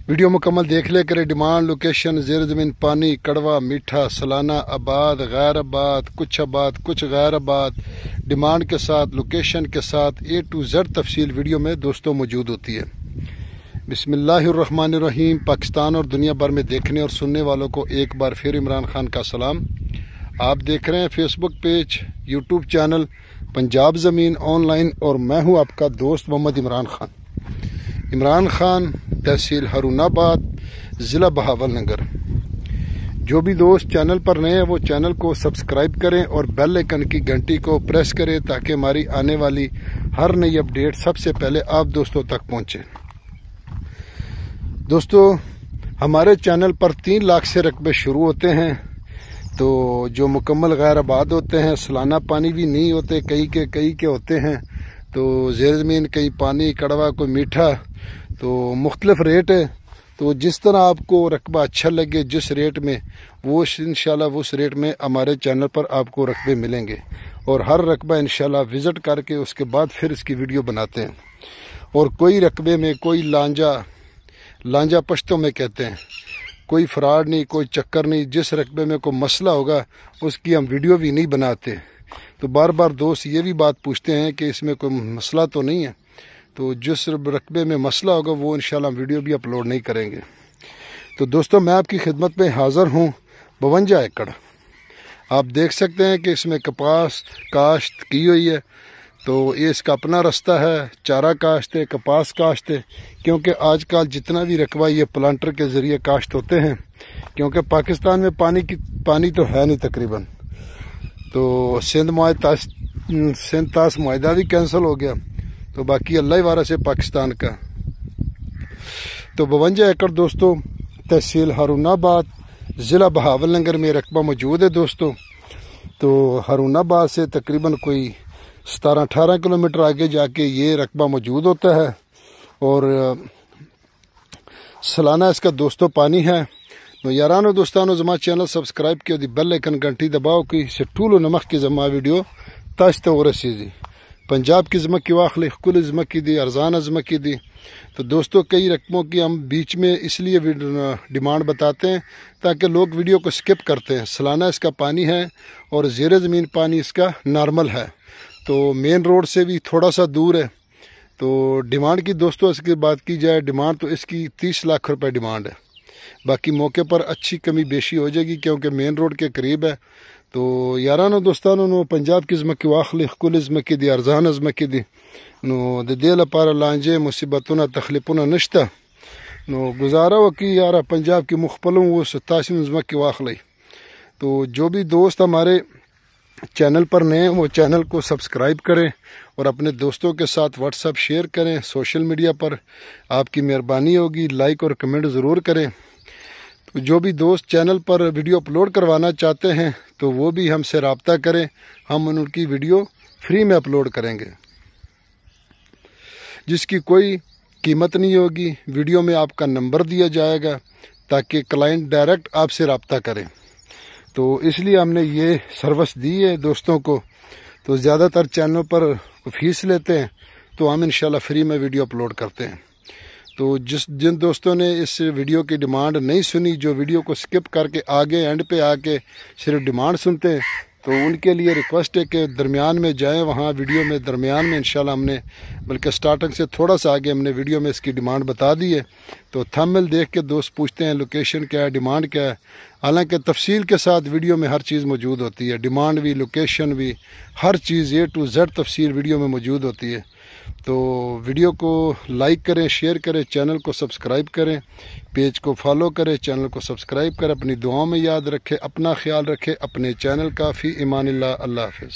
Video مکمل دیکھ لے کرے۔ ڈیمانڈ، لوکیشن، زیر زمین پانی، کڑوا، میٹھا، سلانہ، آباد، غیر آباد، کچھ غیر آباد، ڈیمانڈ کے ساتھ، لوکیشن کے ساتھ A to Z تفصیل ویڈیو میں دوستوں موجود ہوتی ہے۔ بسم اللہ الرحمن الرحیم۔ پاکستان اور دنیا بھر میں دیکھنے اور سننے والوں کو ایک بار پھر عمران خان کا سلام۔ آپ دیکھ رہے ہیں فیس بک پیج، یوٹیوب چینل پنجاب زمین آن لائن، اور میں ہوں آپ کا دوست محمد عمران خان۔ عمران خان، تحصیل ہارون آباد، ضلع بہاولنگر۔ جو بھی دوست چینل پر نئے ہیں وہ چینل کو سبسکرائب کریں اور بیل آئکن کی گھنٹی کو پریس کریں تاکہ ہماری آنے والی ہر نئی اپڈیٹ سب سے پہلے آپ دوستوں تک پہنچے۔ دوستو، ہمارے چینل پر 3 لاکھ سے رقبے شروع ہوتے ہیں، تو جو مکمل غیر آباد ہوتے ہیں، سالانہ پانی بھی نہیں ہوتے، کئی کے ہوتے ہیں، تو زیر زمین کئی پانی، کڑوا، کوئی میٹھا، تو مختلف ریٹ ہے۔ تو جس طرح آپ کو رقبہ اچھا لگے، جس ریٹ میں، وہ انشاءاللہ اس ریٹ میں ہمارے چینل پر آپ کو رقبے ملیں گے، اور ہر رقبہ انشاءاللہ وزٹ کر کے اس کے بعد پھر اس کی ویڈیو بناتے ہیں۔ اور کوئی رقبے میں کوئی لانجا پشتوں میں کہتے ہیں، کوئی فراڈ نہیں، کوئی چکر نہیں۔ جس رقبے میں کوئی مسئلہ ہوگا اس کی ہم ویڈیو بھی نہیں بناتے۔ تو بار بار دوست یہ بھی بات پوچھتے ہیں کہ اس میں کوئی مسئلہ تو نہیں ہے، تو جس رقبے میں مسئلہ ہوگا وہ انشاءاللہ ہم ویڈیو بھی اپلوڈ نہیں کریں گے۔ تو دوستو، میں آپ کی خدمت میں حاضر ہوں 52 ایکڑ۔ آپ دیکھ سکتے ہیں کہ اس میں کپاس کاشت کی ہوئی ہے، تو یہ اس کا اپنا رستہ ہے، چارہ کاشت ہے، کپاس کاشت ہے، کیونکہ آج کل جتنا بھی رقبہ یہ پلانٹر کے ذریعے کاشت ہوتے ہیں، کیونکہ پاکستان میں پانی تو ہے نہیں تقریباً، تو سندھ تاس معاہدہ بھی کینسل ہو گیا، تو باقی اللہ ہی وارث ہے پاکستان کا۔ تو 52 ایکڑ دوستو، تحصیل ہارون آباد، ضلع بہاولنگر میں رقبہ موجود ہے دوستو۔ تو ہارون آباد سے تقریباً کوئی 17-18 کلومیٹر آگے جا کے یہ رقبہ موجود ہوتا ہے، اور سالانہ اس کا دوستو پانی ہے۔ نو یارانو دوستانو، زما چینل سبسکرائب کیو دی بیل آئکن گھنٹی دباؤ کی سے ټولو نمخ کی زما ویڈیو تاسو ته ورسیږي۔ پنجاب کی ځمکې واخلې، ښکلې ځمکې دي، ارزانه ځمکې دي۔ تو دوستو، کئی رقموں کی ہم بیچ میں اس لیے ڈیمانڈ بتاتے ہیں تاکہ لوگ ویڈیو کو سکپ کرتے ہیں۔ سالانہ اس کا پانی ہے اور زیر زمین پانی اس کا نارمل ہے، تو مین روڈ سے بھی تھوڑا سا دور ہے۔ تو ڈیمانڈ کی دوستو اس کی بات کی جائے، ڈیمانڈ تو اس کی 30 لاکھ روپے ڈیمانڈ ہے۔ باقی موقع پر اچھی کمی بیشی ہو جائے گی کیونکہ مین روڈ کے قریب ہے۔ تو یارانو دوستانو، نو پنجاب کی ځمکې واخلې، ښکلې ځمکې دي، ارزانه ځمکې دي، نو د دې لپاره لانجې، مصیبتونه، تخلیفونه نشته۔ نو گزاره وکړئ یاره، پنجاب کې مو خپل هم اوس تاسې هم ځمکې واخلئ۔ تو جو بھی دوست ہمارے چینل پر نئے ہیں وہ چینل کو سبسکرائب کریں اور اپنے دوستوں کے ساتھ واٹس ایپ شیئر کریں۔ سوشل میڈیا پر آپ کی مہربانی ہوگی، لائک اور کمنٹ ضرور کریں۔ تو جو بھی دوست چینل پر ویڈیو اپلوڈ کروانا چاہتے ہیں تو وہ بھی ہم سے رابطہ کریں، ہم ان کی ویڈیو فری میں اپلوڈ کریں گے، جس کی کوئی قیمت نہیں ہوگی۔ ویڈیو میں آپ کا نمبر دیا جائے گا تاکہ کلائنٹ ڈائریکٹ آپ سے رابطہ کریں۔ تو اس لیے ہم نے یہ سروس دی ہے دوستوں کو۔ تو زیادہ تر چینلوں پر فیس لیتے ہیں، تو ہم انشاءاللہ فری میں ویڈیو اپلوڈ کرتے ہیں۔ تو جن دوستوں نے اس ویڈیو کی ڈیمانڈ نہیں سنی، جو ویڈیو کو سکپ کر کے آگے اینڈ پہ آ کے صرف ڈیمانڈ سنتے ہیں، تو ان کے لیے ریکویسٹ ہے کہ درمیان میں جائیں، وہاں ویڈیو میں درمیان میں انشاءاللہ ہم نے، بلکہ سٹارٹنگ سے تھوڑا سا آگے ہم نے ویڈیو میں اس کی ڈیمانڈ بتا دی ہے۔ تو تھمبنیل دیکھ کے دوست پوچھتے ہیں لوکیشن کیا ہے، ڈیمانڈ کیا ہے، حالانکہ تفصیل کے ساتھ ویڈیو میں ہر چیز موجود ہوتی ہے، ڈیمانڈ بھی، لوکیشن بھی، ہر چیز A to Z تفصیل ویڈیو میں موجود ہوتی ہے۔ تو ویڈیو کو لائک کریں، شیئر کریں، چینل کو سبسکرائب کریں، پیج کو فالو کریں، چینل کو سبسکرائب کریں، اپنی دعاؤں میں یاد رکھیں، اپنا خیال رکھیں، اپنے چینل کا فی امان اللہ۔ اللہ حافظ۔